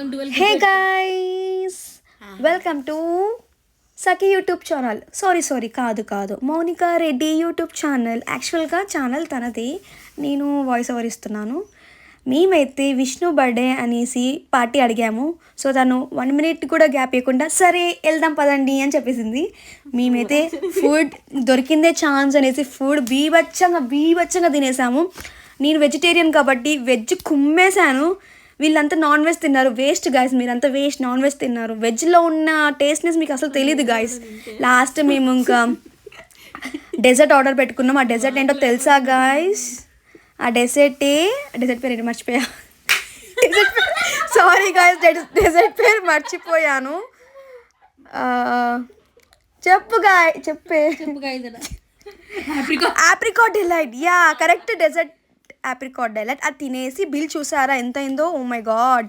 Hey guys, welcome to Sakhi YouTube channel. Sorry కాదు Mounika Reddy YouTube channel. యాక్చువల్గా channel తనది, నేను వాయిస్ ఓవర్ ఇస్తున్నాను. మేమైతే విష్ణు బర్త్డే అనేసి పార్టీ అడిగాము. సో తను 1 minute కూడా గ్యాప్ ఇవ్వకుండా సరే వెళ్దాం పదండి అని చెప్పేసింది. మేమైతే ఫుడ్ దొరికిందే ఛాన్స్ అనేసి ఫుడ్ బీభత్సంగా తినేసాము. నేను వెజిటేరియన్ కాబట్టి వెజ్ కుమ్మేశాను. వీళ్ళంతా నాన్ వెజ్ తిన్నారు. వేస్ట్ గాయస్, మీరంతా వేస్ట్. నాన్ వెజ్ తిన్నారు. వెజ్లో ఉన్న టేస్ట్నెస్ మీకు అసలు తెలియదు గాయస్. లాస్ట్ మేము ఇంకా డెజర్ట్ ఆర్డర్ పెట్టుకున్నాం. ఆ డెజర్ట్ ఏంటో తెలుసా గాయస్? ఆ డెజర్ట్ పేరు ఏంటి మర్చిపోయా. సారీ గాయస్, డెజర్ట్ పేరు మర్చిపోయాను. చెప్పే apricot delight. Yeah correct, dessert apricot delight. అది తినేసి బిల్ చూసారా ఎంత అయిందో? Oh my God.